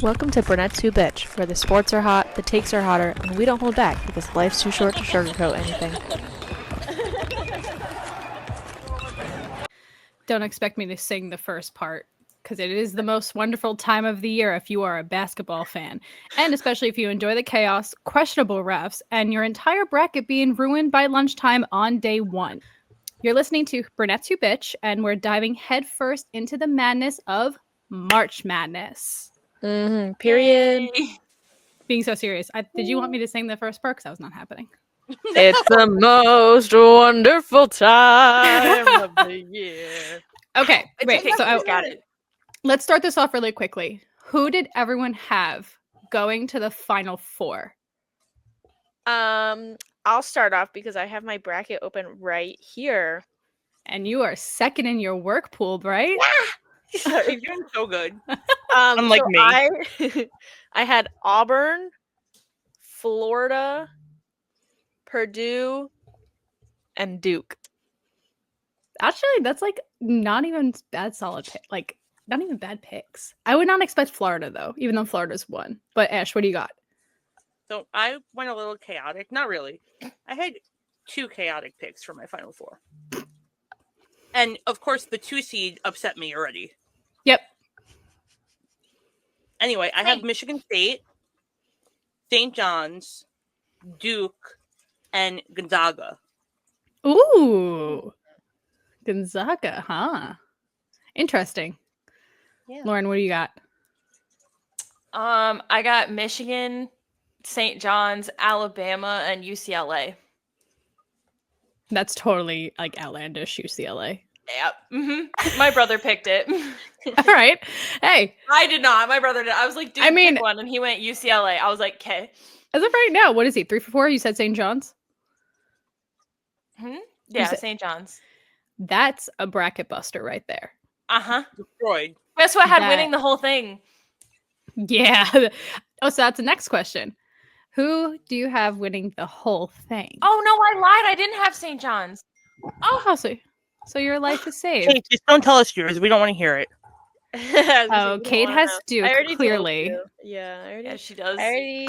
Welcome to Brunettes Who Bitch, where the sports are hot, the takes are hotter, and we don't hold back because life's too short to sugarcoat anything. Don't expect me to sing the first part, because it is the most wonderful time of the year if you are a basketball fan, and especially if you enjoy the chaos, questionable refs, and your entire bracket being ruined by lunchtime on day one. You're listening to Brunettes Who Bitch, and we're diving headfirst into the madness of March Madness. Period. Being so serious, did you want me to sing the first part? Because that was not happening. It's the most wonderful time of the year. Okay, wait. Okay, So got it. Let's start this off really quickly. Who did everyone have going to the Final Four? I'll start off because I have my bracket open right here. And you are second in your work pool, right? You're doing so good. Unlike me. I had Auburn, Florida, Purdue, and Duke. Actually, that's like not even bad solid pick. Like not even bad picks. I would not expect Florida though, even though Florida's won. But Ash, what do you got? So I went a little chaotic. Not really. I had two chaotic picks for my Final Four. And of course, the 2 seed upset me already. Yep. Anyway, I have Michigan State, St. John's, Duke, and Gonzaga. Ooh. Gonzaga, huh? Interesting. Yeah. Lauren, what do you got? I got Michigan, St. John's, Alabama, and UCLA. That's totally like outlandish UCLA. Yep. Mm-hmm. My brother picked it. All right. Hey. I did not. My brother did. I was like, dude, pick one. And he went UCLA. I was like, okay. As of right now, what is he? 3 for 4? You said St. John's? Yeah, St. John's. That's a bracket buster right there. Uh-huh. Destroyed. Guess what had winning the whole thing? Yeah. Oh, so that's the next question. Who do you have winning the whole thing? Oh, no, I lied. I didn't have St. John's. Oh, so your life is saved. Kate, just don't tell us yours. We don't want to hear it. Oh, Kate has Duke, clearly. Yeah, she does.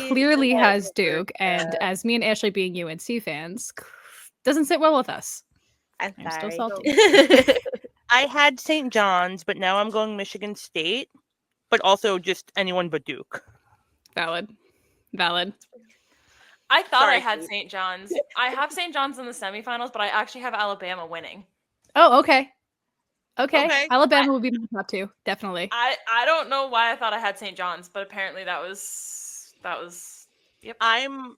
Clearly has Duke, and as me and Ashley being UNC fans, doesn't sit well with us. I'm still salty. I had St. John's, but now I'm going Michigan State, but also just anyone but Duke. Valid. I thought I had St. John's. I have St. John's in the semifinals, but I actually have Alabama winning. Oh, okay. Alabama would be my top 2, definitely. I don't know why I thought I had St. John's, but apparently that was yep. I'm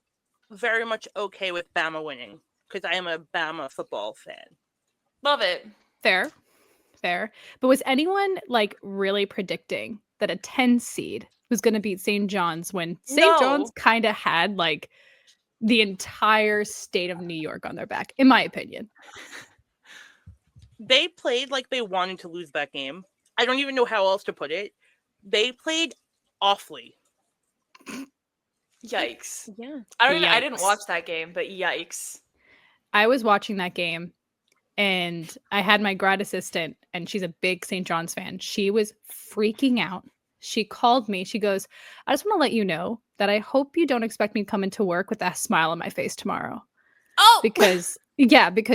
very much okay with Bama winning because I am a Bama football fan. Love it. Fair. But was anyone like really predicting that a 10 seed was going to beat St. John's when St. John's kind of had like the entire state of New York on their back, in my opinion? They played like they wanted to lose that game. I don't even know how else to put it. They played awfully. Yikes. Yeah. I didn't watch that game, but yikes. I was watching that game and I had my grad assistant and she's a big St. John's fan. She was freaking out. She called me. She goes, I just want to let you know that I hope you don't expect me to come into work with that smile on my face tomorrow. Oh! Because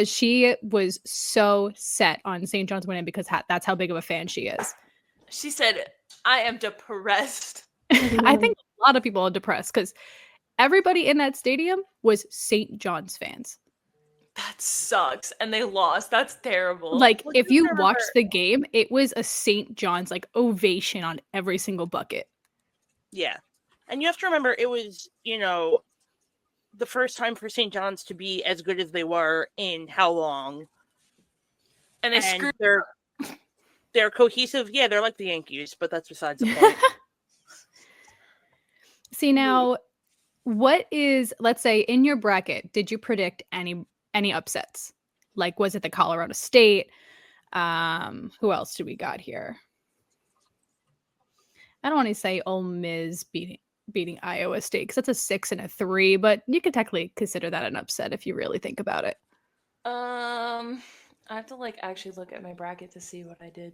she was so set on St. John's winning because that's how big of a fan she is. She said, I am depressed. I think a lot of people are depressed because everybody in that stadium was St. John's fans. That sucks. And they lost. That's terrible. Like, if you watch the game, it was a St. John's, like, ovation on every single bucket. Yeah. And you have to remember, it was, the first time for St. John's to be as good as they were in how long? And they screwed. They're cohesive. Yeah, they're like the Yankees, but that's besides the point. See, now, what is, let's say, in your bracket, did you predict any upsets? Like, was it the Colorado State? Who else do we got here? I don't want to say Ole Miss beating Iowa State because that's a 6 and a 3, but you could technically consider that an upset if you really think about it. I have to actually look at my bracket to see what I did.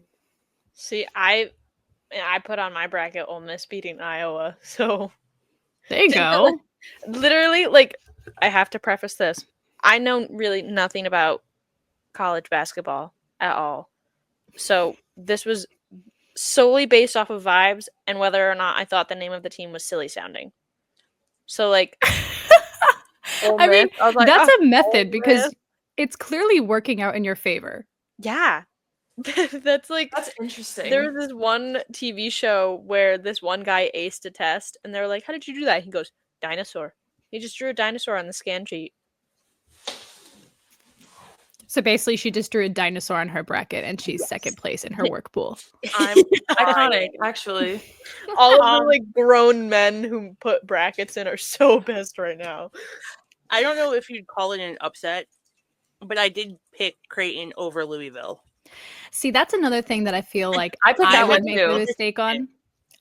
See, I And I put on my bracket Ole Miss beating Iowa. So There you go. literally, like, I have to preface this. I know really nothing about college basketball at all. So this was solely based off of vibes and whether or not I thought the name of the team was silly sounding. So, like, Ole I mean, Miss, I was like, that's "Oh, a method Ole because Miss." it's clearly working out in your favor. Yeah. That's like, That's interesting. there was this one TV show where this one guy aced a test, and they're like, "How did you do that?" He goes, "Dinosaur." He just drew a dinosaur on the scan sheet. So basically, she just drew a dinosaur on her bracket, and she's second place in her work pool. I'm Iconic, actually. All of the Um, like grown men who put brackets in are so pissed right now. I don't know if you'd call it an upset, but I did pick Creighton over Louisville. See, that's another thing that I feel like I picked I that would one make the too. mistake on.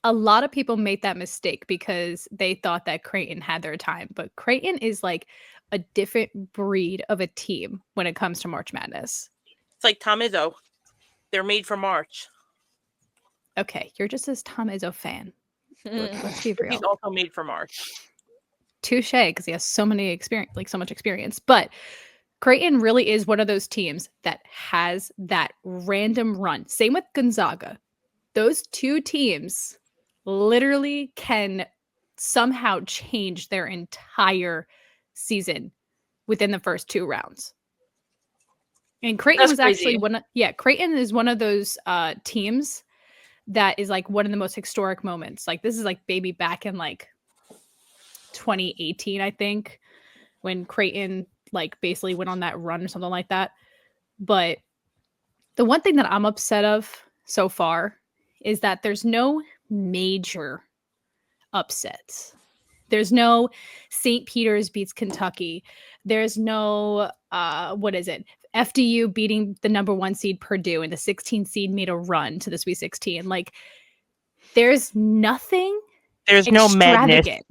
A lot of people made that mistake because they thought that Creighton had their time, but Creighton is like a different breed of a team when it comes to March Madness. It's like Tom Izzo. They're made for March. Okay, you're just a Tom Izzo fan. Let's be But real. he's also made for March. Touche, because he has so many experience, like so much experience. But Creighton really is one of those teams that has that random run. Same with Gonzaga. Those two teams literally can somehow change their entire season within the first two rounds. And Creighton That's was actually crazy. Creighton is one of those teams that is like one of the most historic moments. Like this is like baby back in like 2018, I think, when Creighton like basically went on that run or something like that. But the one thing that I'm upset of so far is that there's no major upsets. There's no St. Peter's beats Kentucky. There's no what is it? FDU beating the number 1 seed Purdue and the 16 seed made a run to the Sweet 16. Like there's nothing There's no madness. extravagant.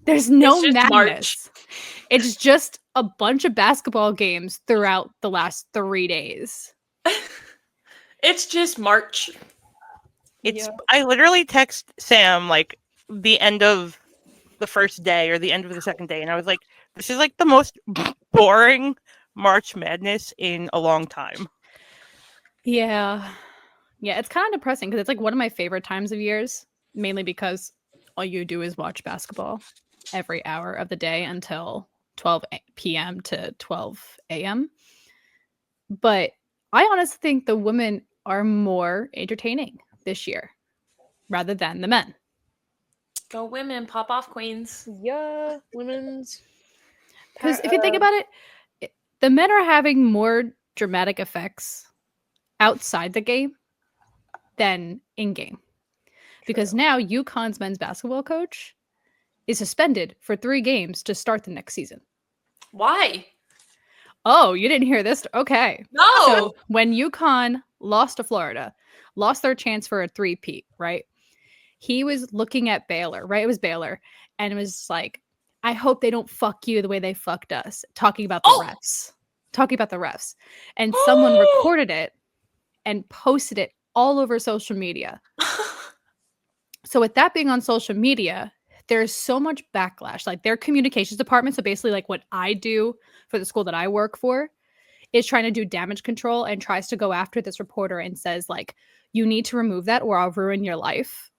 There's no It's just madness. March. It's just a bunch of basketball games throughout the last 3 days. It's just March. It's I literally text Sam like the end of the first day or the end of the second day, and I was like, "This is like the most boring March Madness in a long time." Yeah. Yeah, it's kind of depressing because it's like one of my favorite times of years, mainly because all you do is watch basketball every hour of the day until 12 p.m. to 12 a.m. But I honestly think the women are more entertaining this year rather than the men. Go women, pop off queens. Yeah, women's. Because if you think about it, the men are having more dramatic effects outside the game than in game. Because now UConn's men's basketball coach is suspended for 3 games to start the next season. Why? Oh, you didn't hear this? Okay. No. So when UConn lost to Florida, lost their chance for a 3-peat, right? He was looking at Baylor, right? It was Baylor. And it was like, I hope they don't fuck you the way they fucked us. Talking about the refs. Talking about the refs. And someone recorded it and posted it all over social media. So with that being on social media, there's so much backlash. Like their communications department, so basically like what I do for the school that I work for, is trying to do damage control and tries to go after this reporter and says like, you need to remove that or I'll ruin your life.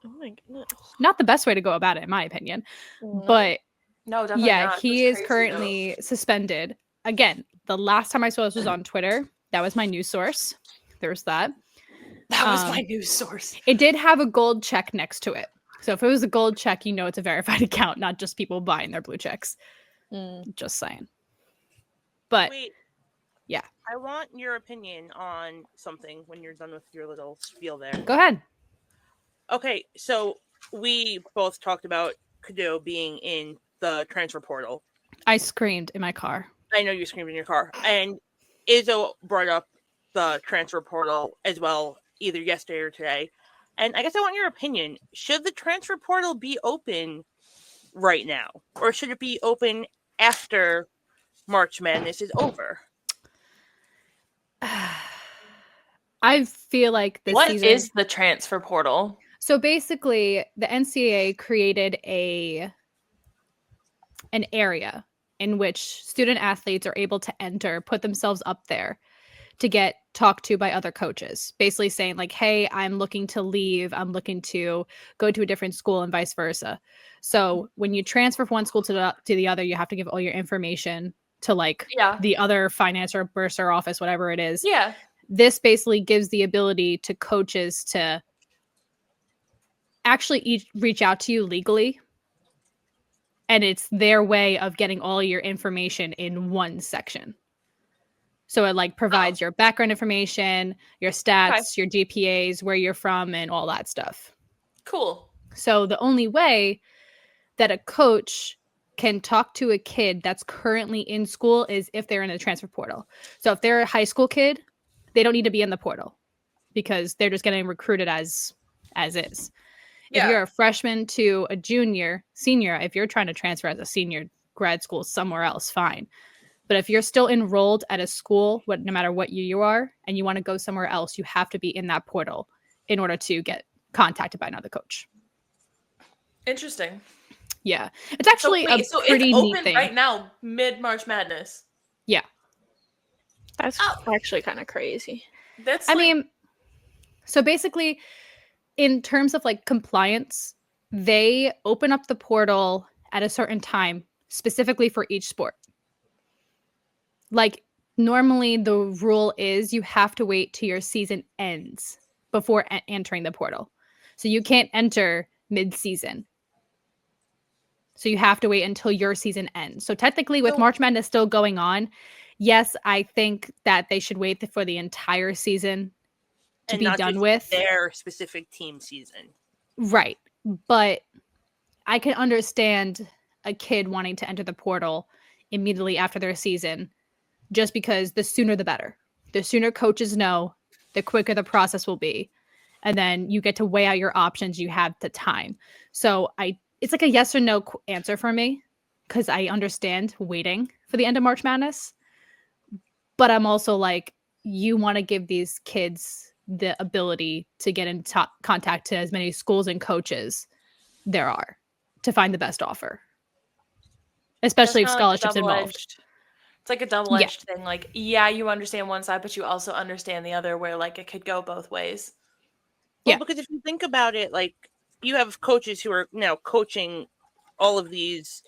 Oh my goodness. Not the best way to go about it, in my opinion. No. But No, definitely yeah, not. he That's is crazy, currently suspended. Again, the last time I saw this was on Twitter. That was my news source. There's that. That was my news source. It did have a gold check next to it. So if it was a gold check, you know it's a verified account, not just people buying their blue checks. Just saying. But Wait, yeah. I want your opinion on something when you're done with your little spiel there. Go ahead. Okay, so we both talked about Cadeau being in the transfer portal. I screamed in my car. I know you screamed in your car. And Izzo brought up the transfer portal as well, either yesterday or today. And I guess I want your opinion. Should the transfer portal be open right now? Or should it be open after March Madness is over? I feel like this What season. is the transfer portal? So basically, the NCAA created an area in which student athletes are able to enter, put themselves up there to get talked to by other coaches, basically saying like, hey, I'm looking to leave, I'm looking to go to a different school and vice versa. So when you transfer from one school to the other, you have to give all your information to like Yeah. the other finance or bursar office, whatever it is. Yeah. This basically gives the ability to coaches to actually reach out to you legally. And it's their way of getting all your information in one section. So it like provides your background information, your stats, your GPAs, where you're from, and all that stuff. Cool. So the only way that a coach can talk to a kid that's currently in school is if they're in the transfer portal. So if they're a high school kid, they don't need to be in the portal because they're just getting recruited as is. If you're a freshman to a junior, senior, if you're trying to transfer as a senior grad school somewhere else, fine. But if you're still enrolled at a school, no matter what year you are, and you want to go somewhere else, you have to be in that portal in order to get contacted by another coach. Interesting. Yeah. It's actually a pretty it's neat open thing. right now, mid-March Madness. Yeah. That's actually kind of crazy. That's I mean, so basically, in terms of like compliance, they open up the portal at a certain time specifically for each sport. Like normally the rule is you have to wait till your season ends before entering the portal. So you can't enter mid-season. So you have to wait until your season ends. So technically with March Madness still going on, yes, I think that they should wait for the entire season to be done with their specific team season. Right. But I can understand a kid wanting to enter the portal immediately after their season just because the sooner the better. The sooner coaches know, the quicker the process will be. And then you get to weigh out your options. You have the time. So it's like a yes or no answer for me because I understand waiting for the end of March Madness. But I'm also like, you want to give these kids the ability to get in contact to as many schools and coaches there are to find the best offer, especially if scholarships involved. It's like a double-edged thing. Like, yeah, you understand one side, but you also understand the other where like it could go both ways. Well, because if you think about it, like you have coaches who are now coaching all of these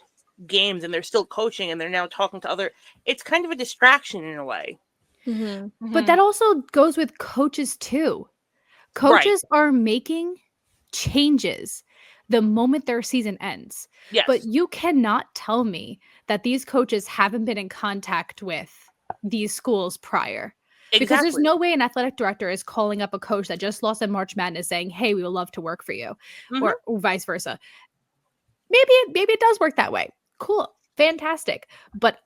games and they're still coaching and they're now talking to other, it's kind of a distraction in a way. Mm-hmm. Mm-hmm. But that also goes with coaches too. Coaches are making changes the moment their season ends. Yes. But you cannot tell me that these coaches haven't been in contact with these schools prior. Exactly. Because there's no way an athletic director is calling up a coach that just lost in March Madness saying, hey, we would love to work for you, or vice versa. Maybe it does work that way. Cool. Fantastic. But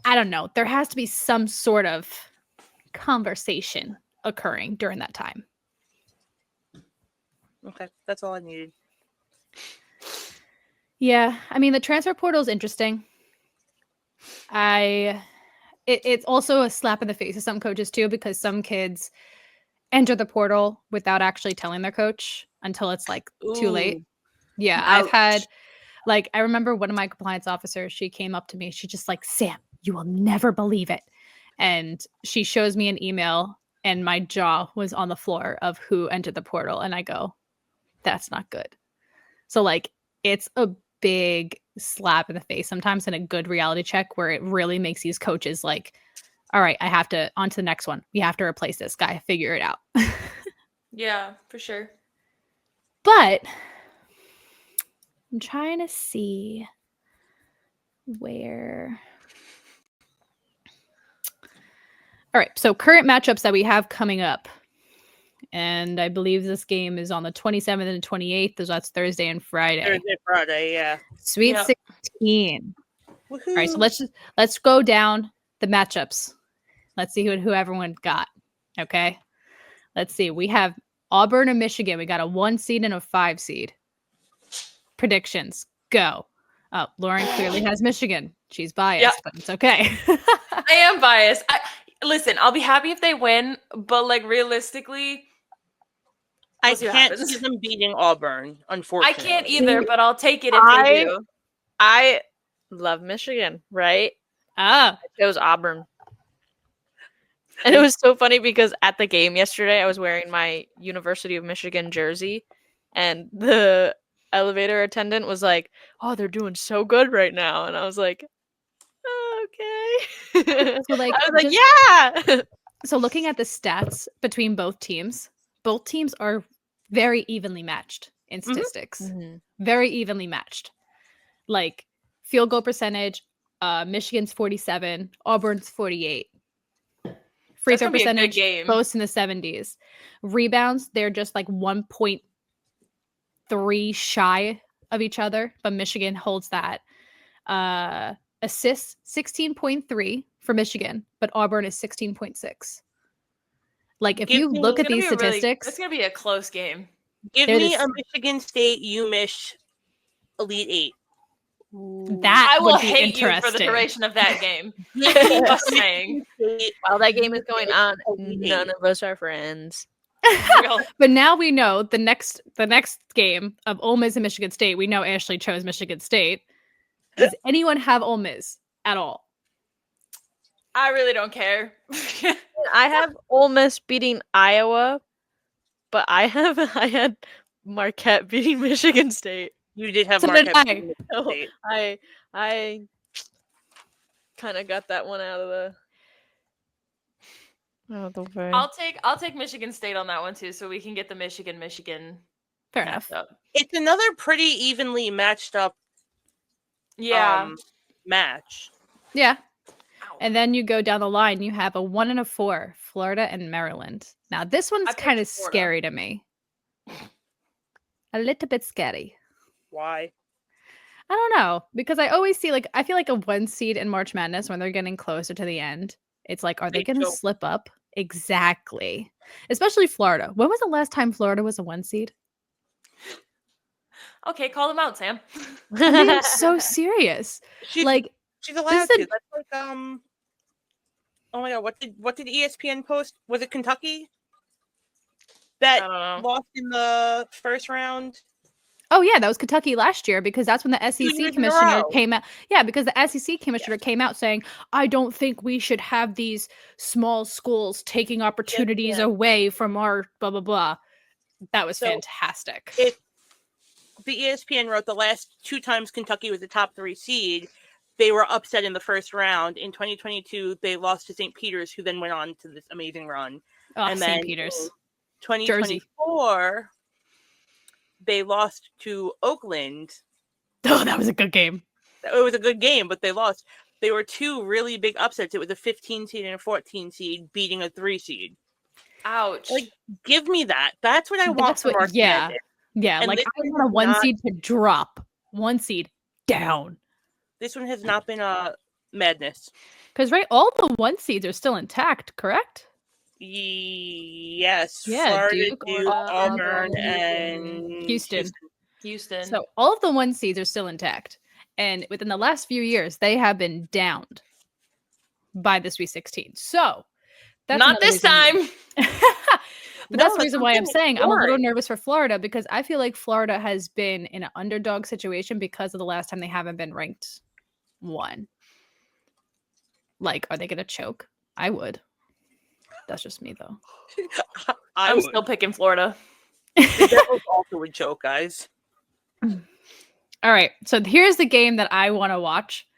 I don't know. There has to be some sort of conversation occurring during that time. Okay. That's all I needed. Yeah. I mean, the transfer portal is interesting. It's also a slap in the face of some coaches too, because some kids enter the portal without actually telling their coach until it's like too late. Yeah. Ouch. I've had, like, I remember one of my compliance officers, she came up to me. She just like, Sam, you will never believe it. And she shows me an email and my jaw was on the floor of who entered the portal. And I go, that's not good. So like, it's a big slap in the face sometimes in a good reality check where it really makes these coaches like, all right, I have to on to the next one. We have to replace this guy. Figure it out. Yeah, for sure. But I'm trying to see where. All right. So current matchups that we have coming up. And I believe this game is on the 27th and 28th. So that's Thursday and Friday. Thursday, Friday, yeah. Sweet 16. Woohoo. All right. So let's go down the matchups. Let's see who everyone got. Okay. Let's see. We have Auburn and Michigan. We got a 1 seed and a 5 seed. Predictions. Go. Oh, Lauren clearly has Michigan. She's biased, but it's okay. I am biased. listen, I'll be happy if they win, but like realistically, I we'll see what can't happens. see them beating Auburn, I unfortunately. can't either, but I'll take it if I- they do. I love Michigan, right? Ah, I chose Auburn. And it was so funny because at the game yesterday, I was wearing my University of Michigan jersey, and the elevator attendant was like, "Oh, they're doing so good right now," and I was like, oh, "Okay." so like, I was like, just- "Yeah." so looking at the stats between both teams are very evenly matched in statistics. Very evenly matched. Like field goal percentage, Michigan's 47, Auburn's 48. Free That's throw gonna be a good percentage, game. both in the 70s. Rebounds, they're just like 1.3 shy of each other, but Michigan holds that. Assists, 16.3 for Michigan, but Auburn is 16.6. Like if you look at these statistics, It's gonna be a close game. Give They're me the a Michigan State UMich Elite Eight. that I will would be hate you for the interesting. duration of that game. Give me Just saying. While that game is going on, Elite none Eight. of us are friends. Real. But now we know the next game of Ole Miss and Michigan State. We know Ashley chose Michigan State. Does anyone have Ole Miss at all? I really don't care. I have Ole Miss beating Iowa, but I had Marquette beating Michigan State. You did have So did Marquette I. beating Michigan So State. I kind of got that one out of the way. I'll take Michigan State on that one too, so we can get the Michigan Fair enough. matchup. It's another pretty evenly matched up Yeah. match. Yeah. Ow. And then you go down the line, you have a 1 and a 4, Florida and Maryland. Now this one's I picked kind of Florida. scary to me. A little bit scary. Why? I don't know, because I always see I feel like a 1 seed in March Madness when they're getting closer to the end. It's like, are they They going to choke. slip up? Exactly. Especially Florida. When was the last time Florida was a 1 seed? Okay, call them out, Sam. I'm being so serious. She's Like, she's allowed is a- to. That's like oh my god, what did ESPN post? Was it Kentucky I that don't know. lost in the first round? oh yeah, that was Kentucky last year because that's when the SEC years in a commissioner row. came out. Yeah, because the SEC commissioner came out saying, "I don't think we should have these small schools taking opportunities yeah. away from our blah blah blah." That was So, fantastic. The ESPN wrote the last 2 times Kentucky was the top 3 seed, they were upset in the first round. In 2022, they lost to St. Peter's, who then went on to this amazing run. Oh, and then St. Peter's. in 2024, they lost to Oakland. Oh, that was a good game. It was a good game, but they lost. They were 2 really big upsets. It was a 15 seed and a 14 seed beating a 3 seed. Ouch. Like, give me that. That's what I want That's from what- March yeah. Madness. Yeah, And like this I one want a is 1 not- seed to drop, 1 seed down. This one has not been a madness. Because right, all the 1 seeds are still intact, correct? Yes. Yeah, Florida, Duke, Duke, Auburn, Auburn, and Houston. Houston. So all of the 1 seeds are still intact. And within the last few years, they have been downed by the Sweet 16. So that's not another this reason- time. But No, that's the it's reason why I'm something saying I'm a little boring. nervous for Florida because I feel like Florida has been in an underdog situation because of the last time they haven't been ranked 1. Like, are they going to choke? I would. That's just me, though. I I'm would. still picking Florida. The Devils also would choke, guys. All right. So here's the game that I want to watch,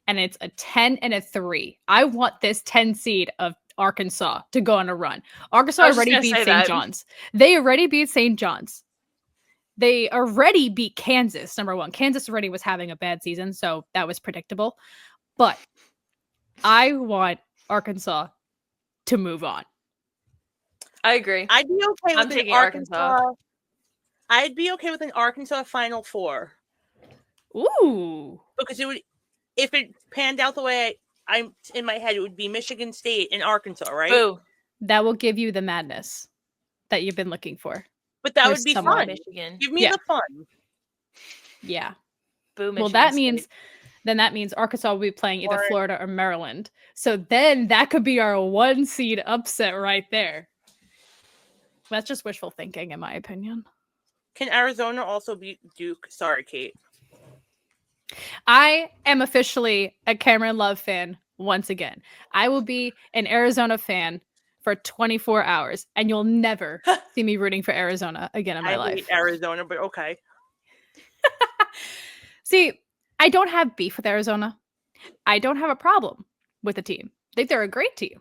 and it's a 10 and a 3. I want this 10 seed of Arkansas to go on a run. Arkansas I was just already gonna beat say St. that. John's. They already beat St. John's. They already beat Kansas, number 1. Kansas already was having a bad season, so that was predictable. But I want Arkansas to move on. I agree. I'd be okay I'm with an taking Arkansas. Arkansas. I'd be okay with an Arkansas Final Four Ooh. because it would, if it panned out the way I'm in my head, it would be Michigan State and Arkansas, right? Boo. That will give you the madness that you've been looking for. But that Or would be somewhat. fun. Michigan. Give me Yeah. the fun. Yeah. Boo. Well, Michigan that State. means then that means Arkansas will be playing either Or- Florida or Maryland. So then that could be our 1 seed upset right there. That's just wishful thinking, in my opinion. Can Arizona also beat Duke? Sorry, Kate. I am officially a Cameron Love fan once again. I will be an Arizona fan for 24 hours, and you'll never see me rooting for Arizona again in my I life. hate Arizona, but okay. See, I don't have beef with Arizona. I don't have a problem with the team. I think they're a great team.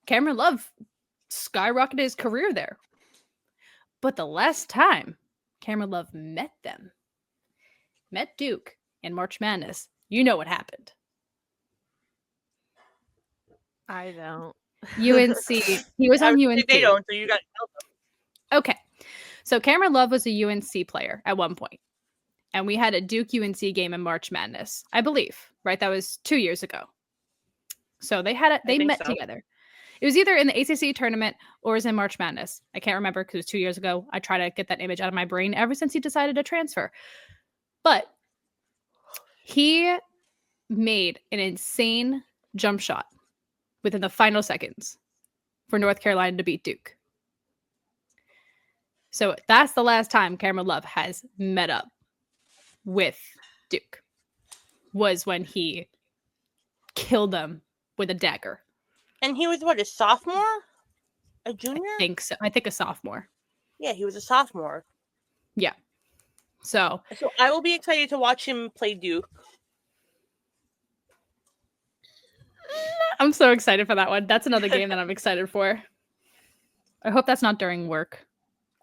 Cameron Love skyrocketed his career there. But the last time Cameron Love met Duke in March Madness, you know what happened. I don't. UNC. He was on UNC. They don't, so you got Okay. So Cameron Love was a UNC player at one point. And we had a Duke UNC game in March Madness, I believe, right? That was 2 years ago. So they met together. It was either in the ACC tournament or it was in March Madness. I can't remember because it was 2 years ago. I try to get that image out of my brain ever since he decided to transfer. But he made an insane jump shot within the final seconds for North Carolina to beat Duke. So that's the last time Cameron Love has met up with Duke, was when he killed them with a dagger. And he was what, a sophomore? A junior? I think so. I think a sophomore. Yeah, he was a sophomore. Yeah. So I will be excited to watch him play Duke. I'm so excited for that one. That's another game that I'm excited for. I hope that's not during work.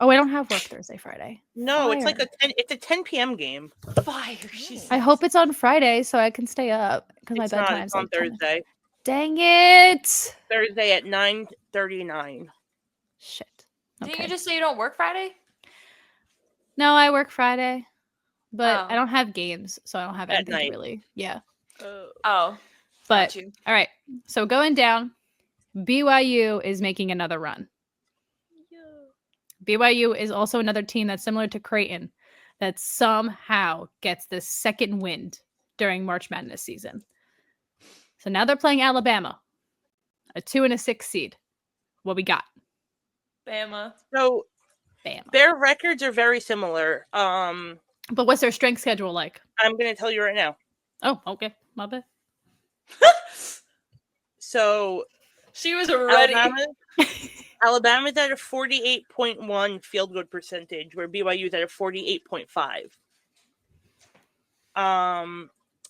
Oh, I don't have work Thursday, Friday. No, it's like Fire. it's a 10 p.m. game. Fire. She's I hope it's on Friday so I can stay up because my It's not. bedtime's It's on like 10. Thursday. Dang it! Thursday at 9:39. Shit. Didn't Okay. you just say you don't work Friday? No, I work Friday, but Oh. I don't have games, so I don't have At anything to night. really. Yeah. Oh, But got you. all right. So going down, BYU is making another run. BYU is also another team that's similar to Creighton that somehow gets the second wind during March Madness season. So now they're playing Alabama, a 2 and a 6 seed. What we got? Bama. So Bama. their records are very similar. But what's their strength schedule like? I'm gonna tell you right now. Oh, okay. My bad. So She was ready. Alabama's at a 48.1 field goal percentage, where BYU's at a 48.5.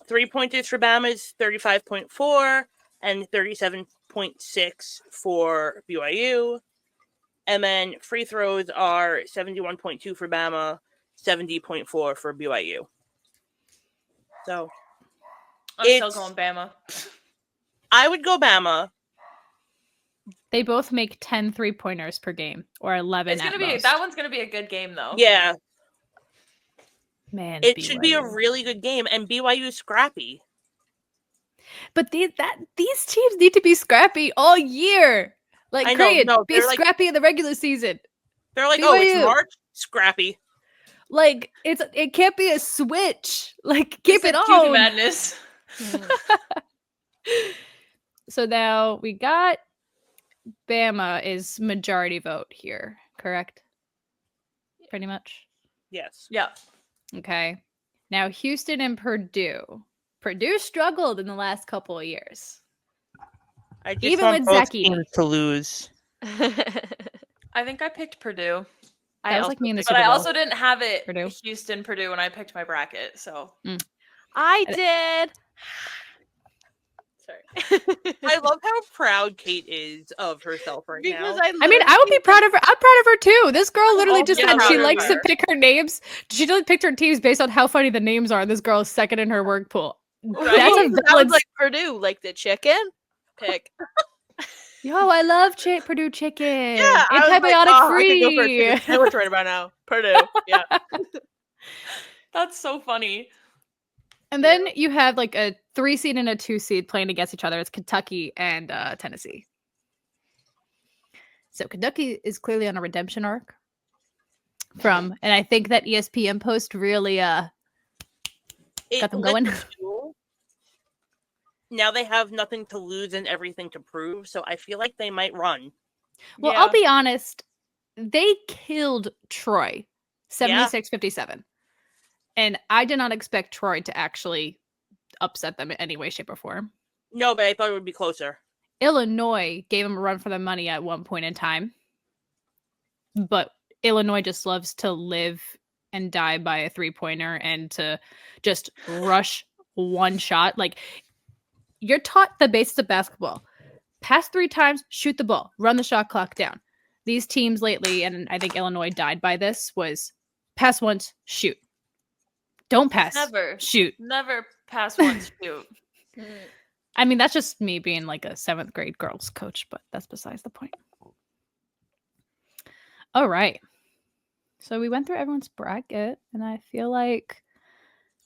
3-pointers for Bama is 35.4 and 37.6 for BYU. And then free throws are 71.2 for Bama, 70.4 for BYU. So I'm still It's- going Bama. I would go Bama. They both make 10 3-pointers per game, or 11 It's gonna at be most. that one's gonna be a good game though. Yeah, Man, it should be a BYU. really good game, and BYU is scrappy. But these teams need to be scrappy all year. Like, I know, Creighton, no, be they're like- scrappy in the regular season. They're like, oh, it's BYU. March, scrappy. Like, it can't be a switch. Like, keep it It's Cutie on. Madness. So now we got Bama is majority vote here, correct? Pretty much. Yes. Yeah. Okay. Now Houston and Purdue. Purdue struggled in the last couple of years. I just Even want with both Zach Edey. teams to lose. I think I picked Purdue. That was like me in the But Super I Bowl. also didn't have it Purdue. Purdue when I picked my bracket, so I did. sorry. I love how proud Kate is of herself right Because now. I mean, I would be proud of her. I'm proud of her too. This girl literally also just proud said she of likes to her. pick her names. She just picked her teams based on how funny the names are. This girl is second in her work pool. That's a I valid. was like Purdue, like the chicken. Pick. Yo, I love Purdue chicken. Yeah, I was Antibiotic like, oh, I free. could go for a chicken sandwich right about now. Purdue. Yeah. That's so funny. And then you have like a 3 seed and a 2 seed playing against each other. It's Kentucky and Tennessee. So Kentucky is clearly on a redemption arc and I think that ESPN post really It got them lit going. the fuel. now they have nothing to lose and everything to prove, so I feel like they might run. Well, Yeah. I'll be honest. They killed Troy 76-57. And I did not expect Troy to actually upset them in any way, shape, or form. No, but I thought it would be closer. Illinois gave them a run for their money at one point in time. But Illinois just loves to live and die by a three-pointer and to just rush one shot. Like, you're taught the basics of basketball. Pass 3 times, shoot the ball, run the shot clock down. These teams lately, and I think Illinois died by this, was pass once, shoot. Don't pass. Never. Shoot. Never pass once, shoot. I mean, that's just me being like a 7th grade girls coach, but that's besides the point. All right. So we went through everyone's bracket, and I feel like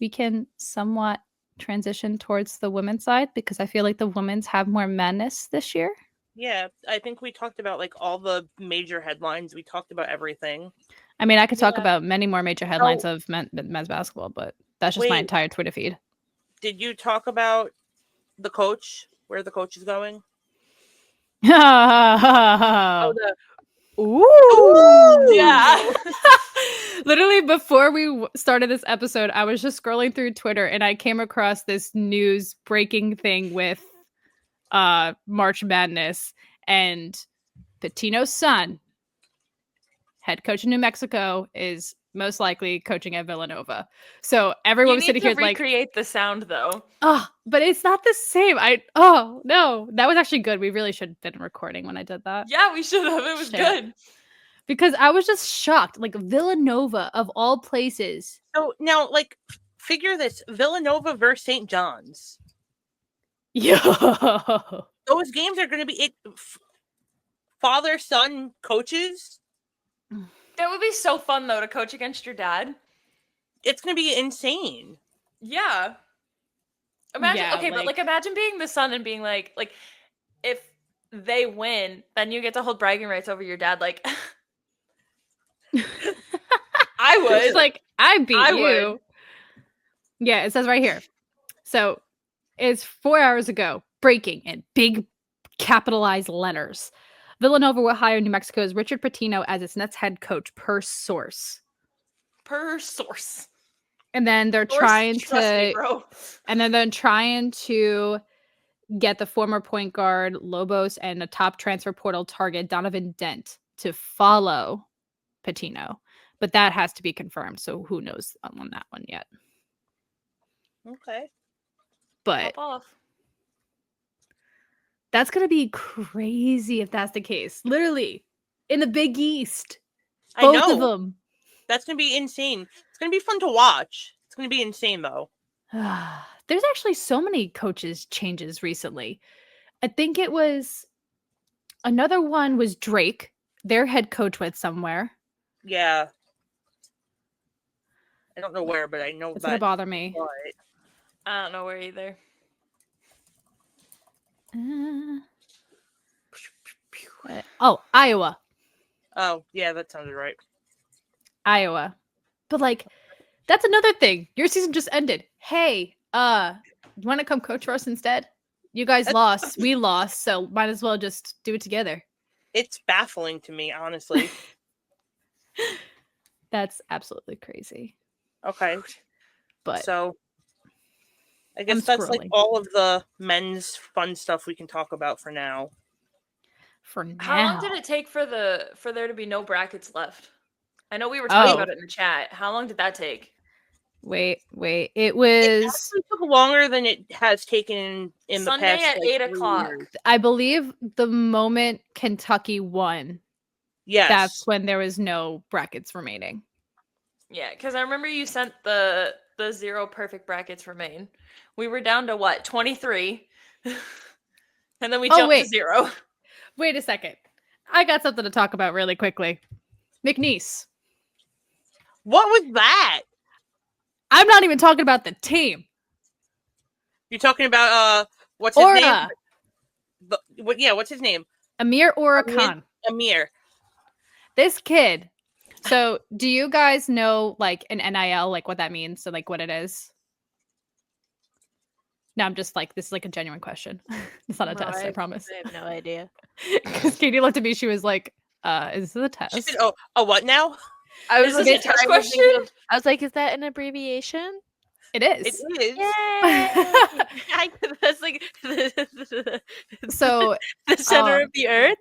we can somewhat transition towards the women's side because I feel like the women's have more madness this year. Yeah, I think we talked about like all the major headlines. We talked about everything. I mean, I could talk Yeah. about many more major headlines of men's basketball, but that's just my Wait. entire Twitter feed. Did you talk about the coach? Where the coach is going? Oh, Ooh. Yeah. Literally before we started this episode, I was just scrolling through Twitter and I came across this news breaking thing with March Madness and Pitino's son, head coach in New Mexico, is most likely coaching at Villanova. So everyone You was need sitting to here like, recreate the sound though. oh, but it's not the same. Oh no, that was actually good. We really should have been recording when I did that. Yeah, we should have. It was Shit. good. Because I was just shocked. Like Villanova of all places. So now, like, figure this: Villanova versus St. John's. Yo. Those games are going to be father-son coaches. That would be so fun though to coach against your dad. It's going to be insane. Yeah. Imagine Yeah, okay, but like imagine being the son and being like if they win, then you get to hold bragging rights over your dad. Like I would. It's like, I beat I you. would. Yeah, it says right here. So it's 4 hours ago. Breaking in big capitalized letters. Villanova will hire New Mexico's Richard Pitino as its next head coach per source. Per source. And then they're Source, trying trust me, to bro. and then they're trying to get the former point guard Lobos and a top transfer portal target Donovan Dent to follow Pitino. But that has to be confirmed. So who knows on that one yet. Okay. But Pop off. that's going to be crazy if that's the case. Literally, in the Big East. Both I know. of them. That's going to be insane. It's going to be fun to watch. It's going to be insane, though. There's actually so many coaches changes recently. I think it was another one was Drake. Their head coach went somewhere. Yeah. I don't know where, but I know It's going to that. bother me. I don't know where either. Iowa. Oh, yeah, that sounded right. Iowa. But like, that's another thing. Your season just ended. Hey, you want to come coach for us instead? You guys lost. We lost. So might as well just do it together. It's baffling to me, honestly. That's absolutely crazy. Okay. But So, I guess I'm that's like scrolling. all of the men's fun stuff we can talk about for now. for now. How long did it take for there to be no brackets left? I know we were talking about it in the chat. How long did that take? Wait. It It was, actually took longer than it has taken in the Sunday past. at like, 8 3 o'clock. years. I believe the moment Kentucky won, Yes. that's when there was no brackets remaining. Yeah, because I remember you sent the 0 perfect brackets remain. We were down to what, 23? And then we jumped to wait. 0. Wait a second. I got something to talk about really quickly. McNeese. What was that? I'm not even talking about the team. You're talking about what's his name? Orta. What's his name? Amir Khan. Amir. This kid. So, do you guys know like an NIL, like what that means? So, like what it is? No, I'm just like, this is like a genuine question. It's not a test, I promise. I have no idea. Because Katie looked at me, she was like, is this a She test? said, oh, what now? I Is this a test question? I was like, is that an abbreviation? It It is. is. Yay! That's like the So, center of the earth.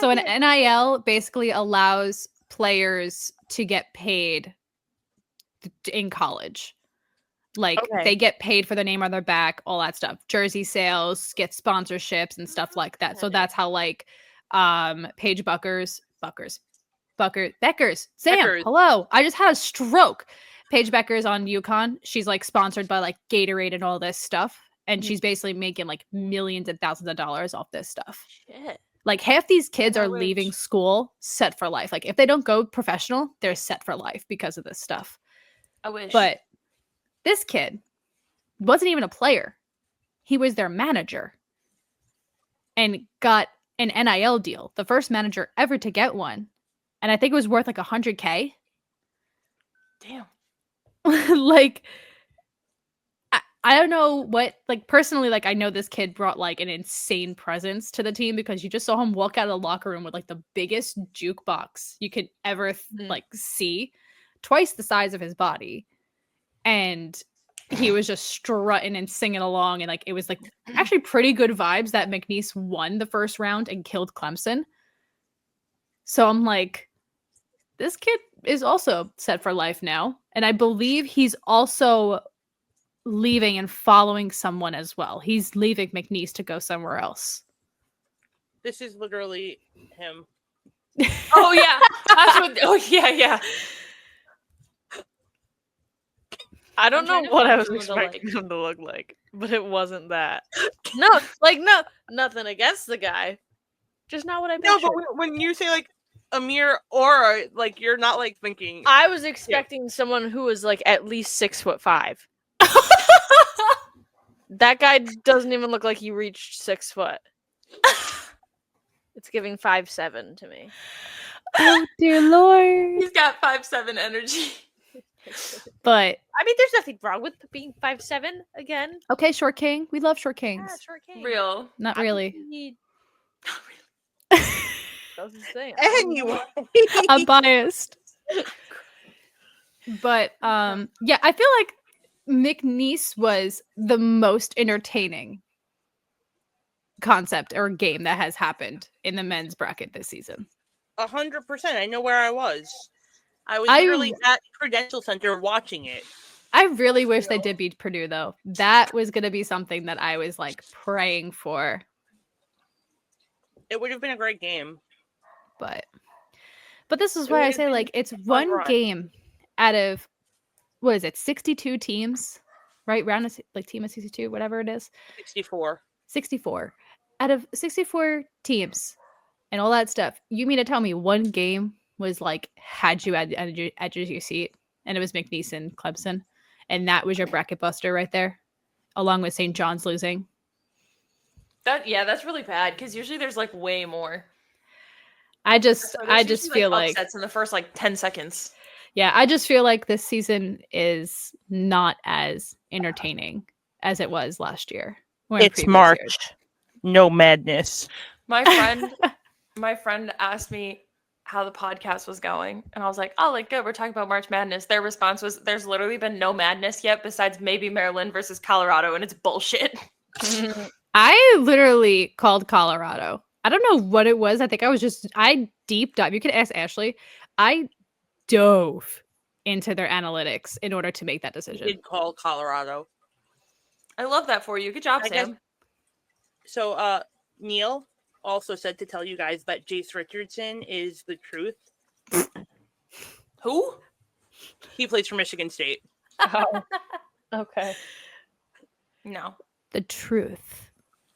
so an NIL basically allows players to get paid in college. Like Okay. they get paid for the name on their back, all that stuff. Jersey sales, get sponsorships and stuff like that. So that's how like Paige Beckers, Sam, Beckers. hello. I just had a stroke. Paige Beckers on UConn. She's like sponsored by like Gatorade and all this stuff. And she's basically making like millions and thousands of dollars off this stuff. Shit. Like half these kids I are wish. leaving school set for life. Like if they don't go professional, they're set for life because of this stuff. I wish. But this kid wasn't even a player. He was their manager and got an NIL deal. The first manager ever to get one. And I think it was worth like $100K. damn. Like, I don't know what, like, personally, like, I know this kid brought like an insane presence to the team because you just saw him walk out of the locker room with like the biggest jukebox you could ever like see, twice the size of his body. And he was just strutting and singing along. And like, it was like actually pretty good vibes that McNeese won the first round and killed Clemson. So I'm like, this kid is also set for life now. And I believe he's also leaving and following someone as well. He's leaving McNeese to go somewhere else. This is literally him. Oh yeah. That's what, oh yeah. I don't I'm know trying to what I find was some of the, expecting him to look like, but it wasn't that. No, nothing against the guy. Just not what I No, pictured. but when you say like Amir Aura, like you're not like thinking. I was expecting someone who was like at least 6'5". That guy doesn't even look like he reached 6 foot. It's giving 5'7" to me. Oh dear Lord. He's got 5'7" energy. But I mean, there's nothing wrong with being 5'7" again. okay, Short King. We love Short Kings. Yeah, short king. Real. Not really. That's the thing. Anyway, I'm biased. But yeah, I feel like McNeese was the most entertaining concept or game that has happened in the men's bracket this season. 100%. I know where I was. I was I- literally at Prudential Center watching it. I really wish they did beat Purdue though. That was going to be something that I was like praying for. It would have been a great game. But this is It why I would've say been like it's a fun one run. game out of what is it, 62 teams, right? Round of like team of 62, whatever it is. 64. 64 out of 64 teams and all that stuff. You mean to tell me one game was like had you at the edge of your seat and it was McNeese and Clemson and that was your bracket buster right there, along with St. John's losing? That's really bad because usually there's like way more. I just So there's usually, feel like upsets in the first like 10 seconds. yeah, I just feel like this season is not as entertaining as it was last year. or in It's previous March. years. No madness. My friend asked me how the podcast was going, and I was like, "Oh, like good. We're talking about March Madness." Their response was, "There's literally been no madness yet, besides maybe Maryland versus Colorado, and it's bullshit." I literally called Colorado. I don't know what it was. I think I deep dive. You could ask Ashley. I dove into their analytics in order to make that decision. Did call Colorado. I love that for you. Good job, I guess- Sam. So, Neil also said to tell you guys that Jace Richardson is the truth. Who? He plays for Michigan State. Oh. Okay. No. The truth.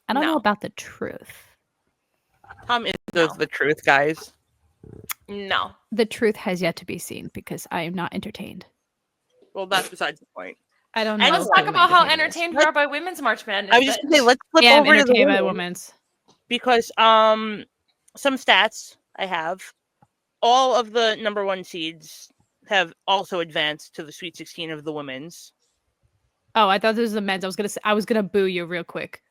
I don't know No. about the truth. Tom is No. the truth, guys. No. The truth has yet to be seen because I am not entertained. Well, that's besides the point. I don't know. And Let's let's talk who about how entertained is. entertained we are by women's March Madness. I was just but- gonna say, let's flip Yeah, I'm over to the entertained by women's, women's. because some stats I have. All of the number one seeds have also advanced to the Sweet 16 of the women's. Oh, I thought this was the men's. I was gonna boo you real quick.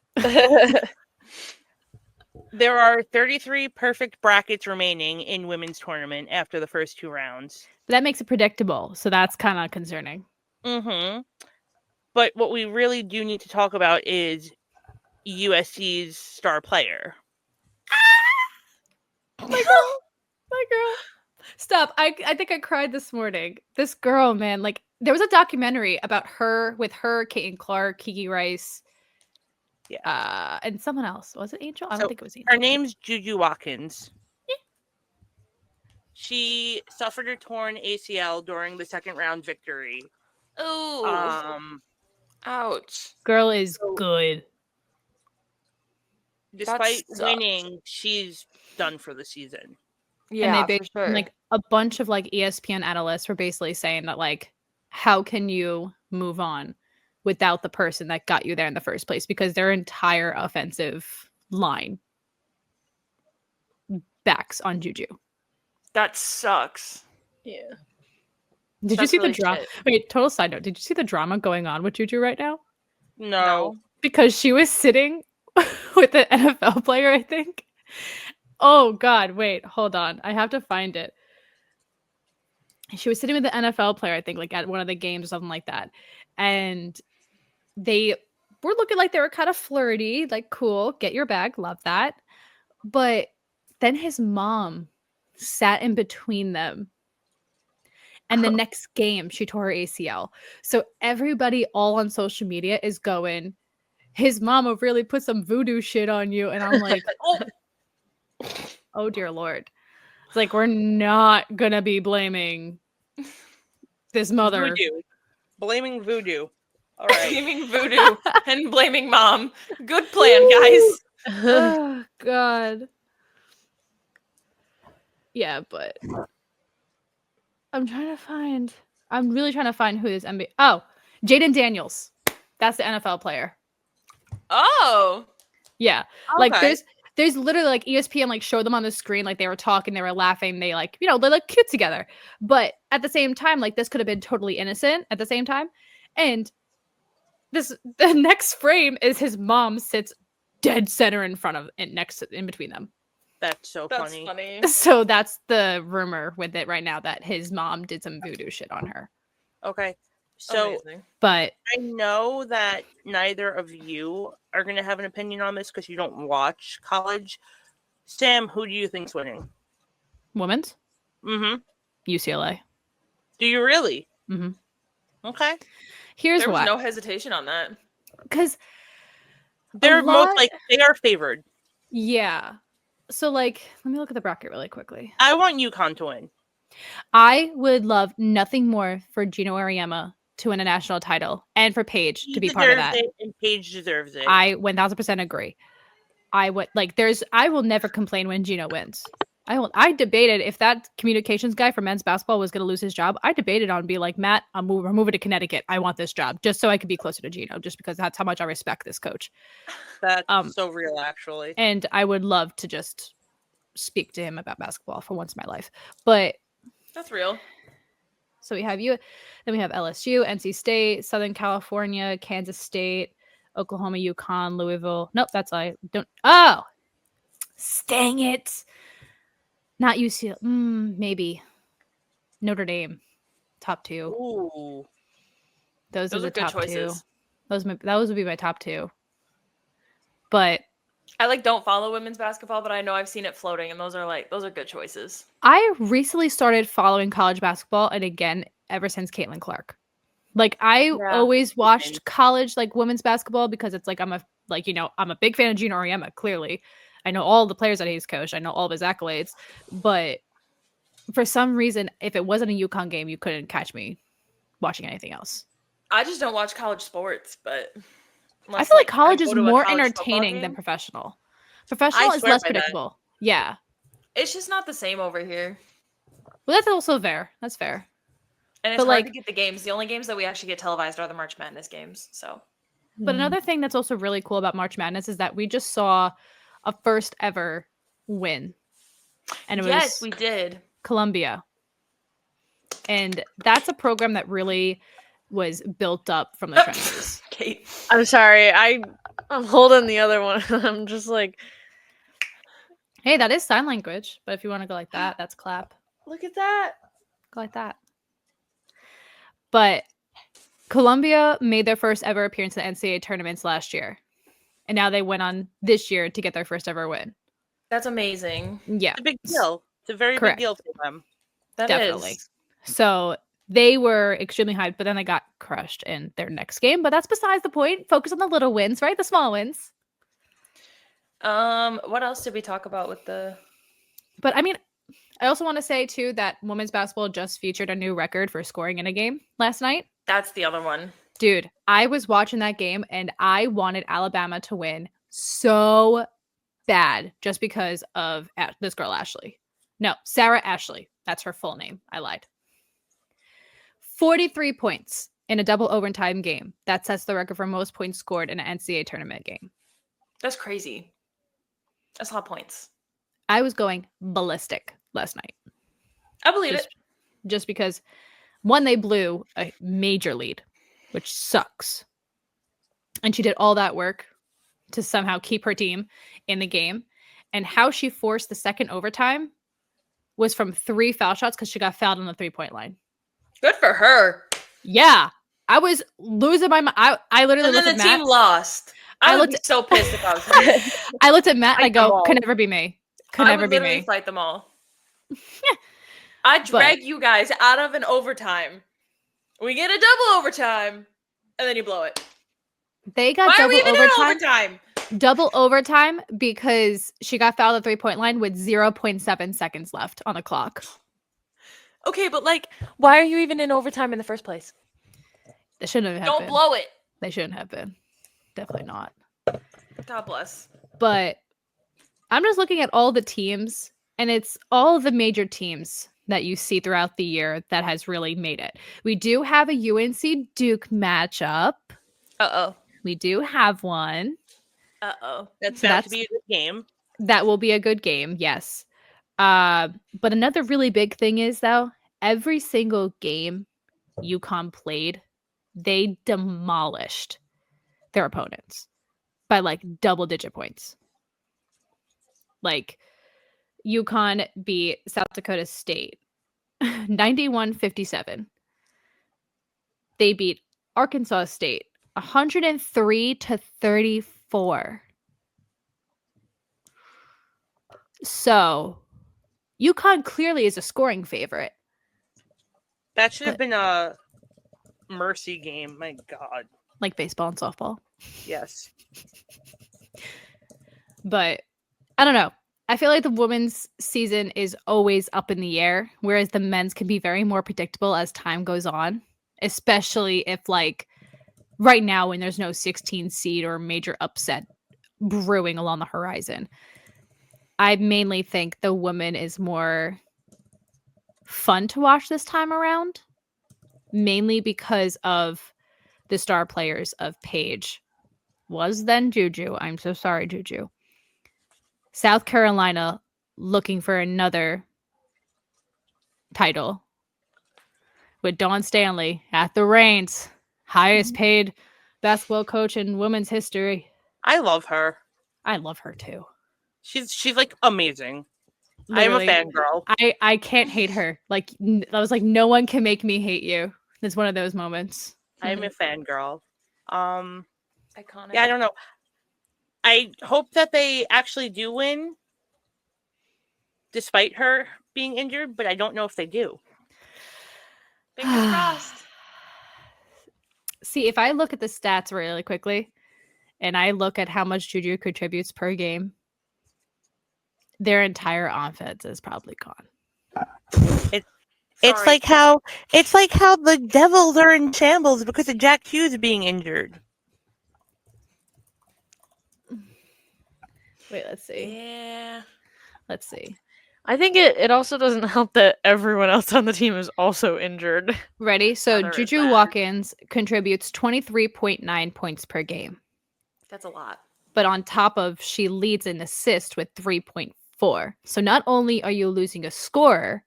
There are 33 perfect brackets remaining in women's tournament after the first 2 rounds. That makes it predictable, so that's kind of concerning. Mm-hmm. But what we really do need to talk about is USC's star player. My girl. Stop. I think I cried this morning. This girl, man, like there was a documentary about her with her, Caitlin Clark, Kiki Rice, and someone else. Was it Angel? I don't think it was Angel. Her name's Juju Watkins. She suffered a torn ACL during the second round victory. Oh, ouch. Girl is good. Despite sucks. winning, she's done for the season. Yeah, and they for sure. like a bunch of like ESPN analysts were basically saying that like, how can you move on without the person that got you there in the first place? Because their entire offensive line backs on Juju. That sucks. Yeah. Did you That's see really the drama? shit. Wait, total side note. Did you see the drama going on with Juju right now? No. Because she was sitting with the NFL player, I think. Oh God, wait, hold on. I have to find it. She was sitting with the NFL player, I think, like at one of the games or something like that. And they were looking like they were kind of flirty, like, cool, get your bag, love that. But then his mom sat in between them. And the next game, she tore her ACL. So everybody all on social media is going, his mama really put some voodoo shit on you. And I'm like, oh dear Lord. It's like, we're not going to be blaming this mother. Voodoo. Blaming voodoo. All right. Blaming voodoo and blaming mom. Good plan, guys. Oh God. Yeah, but I'm really trying to find who this NBA. Oh, Jaden Daniels. That's the NFL player. Oh. Yeah. Like Okay. there's literally like ESPN like showed them on the screen, like they were talking, they were laughing, they like, they look cute together. But at the same time, like this could have been totally innocent at the same time. And the next frame is his mom sits dead center in front of it, in between them. That's so That's funny. funny. So that's the rumor with it right now, that his mom did some voodoo shit on her. Okay. So Amazing. But I know that neither of you are going to have an opinion on this because you don't watch college. Sam, who do you think's winning? women's Mm-hmm. UCLA. Do you really? Mm-hmm. Okay. Here's There was why. no hesitation on that. Because They're most like they are favored. yeah. So like, let me look at the bracket really quickly. I want UConn to win. I would love nothing more for Gino Auriemma to win a national title and for Paige He to be part of deserves that. it, and Paige deserves it. I 1000% agree. I will never complain when Gino wins. I debated if that communications guy for men's basketball was going to lose his job. I debated on be like, Matt, we're moving to Connecticut. I want this job just so I could be closer to Gino, just because that's how much I respect this coach. That's so real, actually. And I would love to just speak to him about basketball for once in my life. But That's real. so we have you, then we have LSU, NC State, Southern California, Kansas State, Oklahoma, UConn, Louisville. Nope, that's I don't. Oh, dang it! Not UCLA. Maybe Notre Dame, top two. Ooh. Those are the good top choices. two. Those would be my top two. But I don't follow women's basketball, but I know I've seen it floating, and those are good choices. I recently started following college basketball, and again, ever since Caitlin Clark. Like I always watched college women's basketball because it's like I'm a big fan of Gino Auriemma. Clearly, I know all the players that he's coached. I know all of his accolades, but for some reason, if it wasn't a UConn game, you couldn't catch me watching anything else. I just don't watch college sports, but I feel like college is go to a more college football entertaining than game. professional. Professional is swear less by that. predictable. Yeah. It's just not the same over here. Well, that's also fair. That's fair. And it's But, hard to get the games. The only games that we actually get televised are the March Madness games. So, But another thing that's also really cool about March Madness is that we just saw a first ever win. And it yes, was we did. Columbia. And that's a program that really was built up from the trenches. Kate. I'm sorry. I'm holding the other one. I'm just like, Hey, that is sign language, but if you want to go like that, that's clap. look at that. Go like that. But Columbia made their first ever appearance in the NCAA tournaments last year. And now they went on this year to get their first ever win. That's amazing. Yeah. It's a big deal. It's a very Correct. big deal for them. That Definitely. is. So they were extremely hyped, but then they got crushed in their next game. But that's besides the point. Focus on the little wins, right? The small wins. What else did we talk about with the? But I mean, I also want to say too that women's basketball just featured a new record for scoring in a game last night. That's the other one. Dude, I was watching that game and I wanted Alabama to win so bad just because of this girl, Ashley. No, Sarah Ashley. That's her full name. I lied. 43 points in a double overtime game. That sets the record for most points scored in an NCAA tournament game. That's crazy. That's a lot of points. I was going ballistic last night. I believe it. Just because, one, they blew a major lead, which sucks. And she did all that work to somehow keep her team in the game. And how she forced the second overtime was from 3 foul shots because she got fouled on the 3-point line. Good for her. Yeah. I was losing my mind. I literally And then looked the at Matt. team lost. I would be so pissed if I was her. I looked at Matt and I Fight them go, all. could never be me. Could I never would be literally me. fight them all. I drag you guys out of an overtime. We get a double overtime, and then you blow it. They got Why are double we even in overtime. overtime? Double overtime because she got fouled at the 3-point line with 0.7 seconds left on the clock. Okay, but like, why are you even in overtime in the first place? They shouldn't have Don't been. blow it. They shouldn't have been. Definitely not. God bless. But I'm just looking at all the teams, and it's all the major teams that you see throughout the year that has really made it. We do have a UNC Duke matchup. Uh-oh. We do have one. Uh-oh. That's So bound to be a good game. That will be a good game, yes. But another really big thing is, though, every single game UConn played, they demolished their opponents by like double-digit points. Like, UConn beat South Dakota State 91-57. They beat Arkansas State 103-34. So, UConn clearly is a scoring favorite. That should have But- been a mercy game. My God. Like baseball and softball. Yes. But I don't know. I feel like the women's season is always up in the air, whereas the men's can be very more predictable as time goes on, especially if, like, right now when there's no 16 seed or major upset brewing along the horizon. I mainly think the women is more fun to watch this time around, mainly because of the star players of Paige. Was then Juju. I'm so sorry, Juju. South Carolina looking for another title with Dawn Stanley at the reins, highest paid basketball coach in women's history. I love her. I love her too. She's like amazing. Literally, I'm a fangirl. I can't hate her. Like I was like, no one can make me hate you. It's one of those moments. I'm a fangirl. Iconic. Yeah, I don't know. I hope that they actually do win despite her being injured, but I don't know if they do. Fingers crossed. See, if I look at the stats really quickly, and I look at how much Juju contributes per game, their entire offense is probably gone. It's like how the Devils are in shambles because of Jack Hughes being injured. Wait, let's see. Yeah. Let's see. I think it also doesn't help that everyone else on the team is also injured. Ready? So there is Juju that. Watkins contributes 23.9 points per game. That's a lot. But on top of, she leads in assist with 3.4. So not only are you losing a scorer,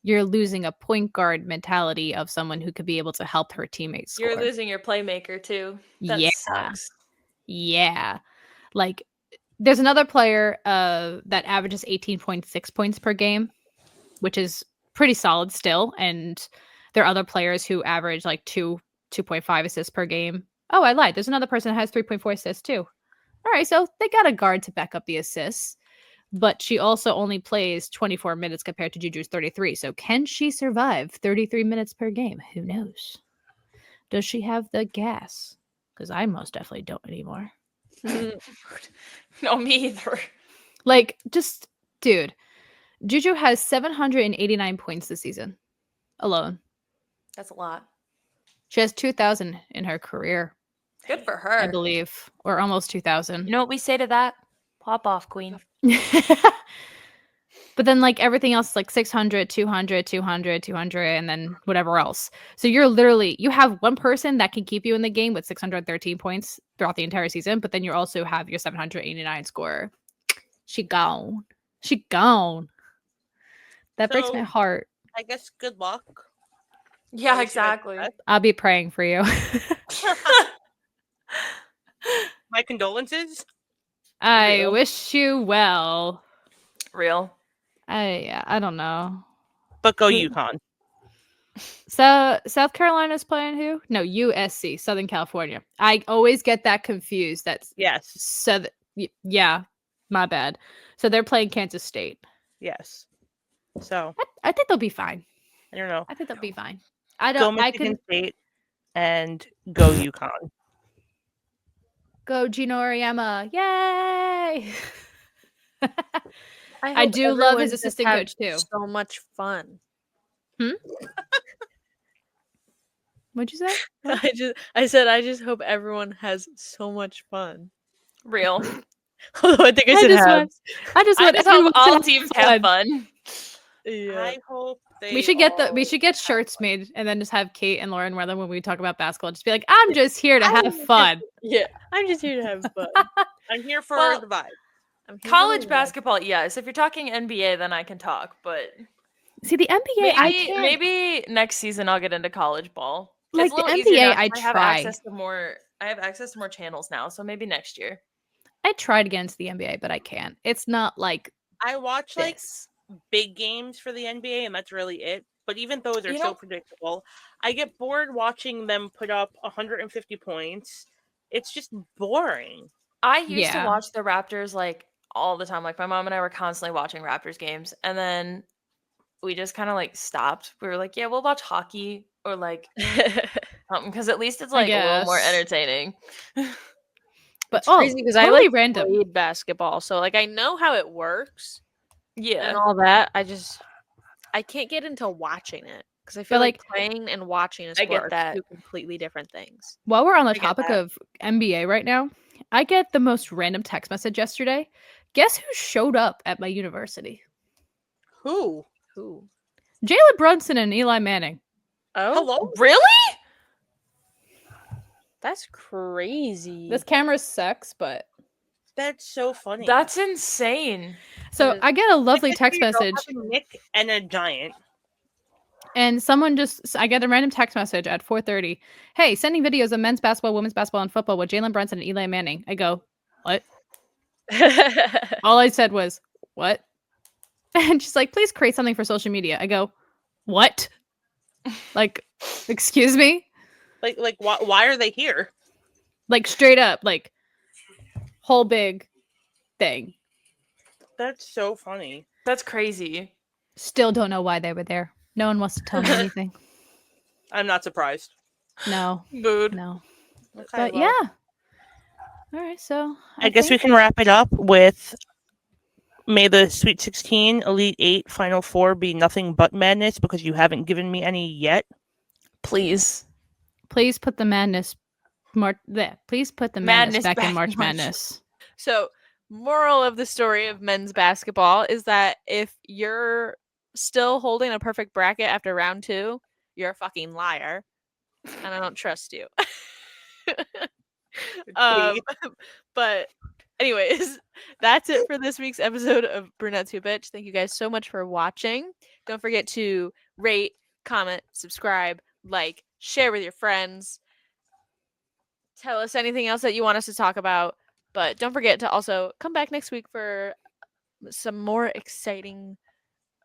you're losing a point guard mentality of someone who could be able to help her teammates score. You're losing your playmaker too. That Yeah. sucks. Yeah. Like, there's another player that averages 18.6 points per game, which is pretty solid still. And there are other players who average like 2.5 assists per game. Oh, I lied. There's another person that has 3.4 assists too. All right, so they got a guard to back up the assists. But she also only plays 24 minutes compared to Juju's 33. So can she survive 33 minutes per game? Who knows? Does she have the gas? Because I most definitely don't anymore. No, me either. Like, just, dude, Juju has 789 points this season alone. That's a lot. She has 2,000 in her career, Good for her. I believe, or almost 2,000. You know what we say to that? Pop off, queen. But then, like, everything else is like 600, 200, 200, 200, and then whatever else. So you have one person that can keep you in the game with 613 points throughout the entire season, but then you also have your 789 scorer. She gone. She gone. That breaks my So- heart. I guess good luck. Yeah, Wish you guys exactly. the best. I'll be praying for you. My condolences. I Real. wish you well. Real. I don't know. But go Who- UConn. So South Carolina's playing who? No, USC, Southern California. I always get that confused. That's Yes. yeah, my bad. So they're playing Kansas State. Yes. So I think they'll be fine. I don't know. I think they'll be fine. I Go don't. I Michigan can State and go UConn. go Gino Auriemma. Yay! I hope do love everyone his just assistant have coach too. So much fun. What'd you say? I said I just hope everyone has so much fun. Real. Although I think I said have. I just I want just everyone hope to all have teams have fun. Yeah. I hope they. We should get all- we should get shirts made and then just have Kate and Lauren wear them when we talk about basketball. Just be like, I'm just here to have fun. Yeah, I'm just here to have fun. I'm here for Well, the vibe. I'm here College for basketball, yes. If you're talking NBA, then I can talk. But See, the NBA, I can't. maybe next season I'll get into college ball. Like, It's a the little easier NBA, now 'cause I have try. access to more. I have access to more channels now, so maybe next year. I tried to get into the NBA, but I can't. It's not like I watch like this. big games for the NBA, and that's really it. But even those are You so know- predictable. I get bored watching them put up 150 points. It's just boring. I used Yeah. to watch the Raptors like all the time. Like my mom and I were constantly watching Raptors games, and then we just kind of like stopped. We were like, yeah, we'll watch hockey or like something because at least it's like a little more guess. entertaining. But It's crazy because I totally like random. played basketball, so like I know how it works Yeah. and all that. I can't get into watching it because I feel like like, playing and watching a I get sport are that. two completely different things. While we're on the I get topic that. of NBA right now, I get the most random text message yesterday. Guess who showed up at my university? Who? Who? Jalen Brunson and Eli Manning. Oh, Hello? Really? that's crazy. This camera sucks, but That's so funny. That's insane. so is- I get a lovely It's text weird, though, message. having Nick and a giant. And I get a random text message at 4:30. Hey, sending videos of men's basketball, women's basketball, and football with Jalen Brunson and Eli Manning. I go, what? All I said was, what? And she's like, please create something for social media. I go, what? Like, excuse me? Like why are they here? Like, straight up, like, whole big thing. That's so funny. That's crazy. Still don't know why they were there. No one wants to tell me anything. I'm not surprised. No, Mood. no. Okay, But well, yeah. All right, so I guess we think- can wrap it up with may the Sweet 16, Elite 8, Final 4 be nothing but madness because you haven't given me any yet. Please. please put the madness please put the madness back in March Madness. So, moral of the story of men's basketball is that if you're still holding a perfect bracket after round 2, you're a fucking liar, and I don't trust you. But anyways, that's it for this week's episode of Brunettes Who Bitch. Thank you guys so much for watching. Don't forget to rate, comment, subscribe, like, share with your friends. Tell us anything else that you want us to talk about. But don't forget to also come back next week for some more exciting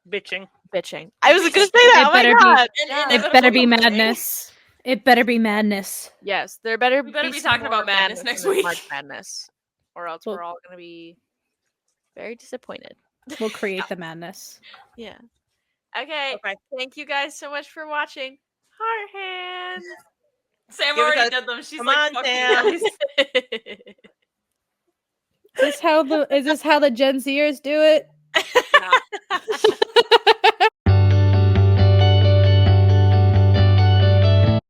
Bitching. bitching. I was going to say that. It Oh my better be- god. And It better be madness. It better be madness. Yes, there better We better be some talking about more madness next in this week. March Madness, or else Well- we're all going to be very disappointed. We'll create the madness. Yeah. Okay. Okay. Thank you guys so much for watching. Heart hand. Sam Give us already a- did them. She's Come like, on, fuck Sam. you guys. Is this how the Gen Zers do it? Yeah.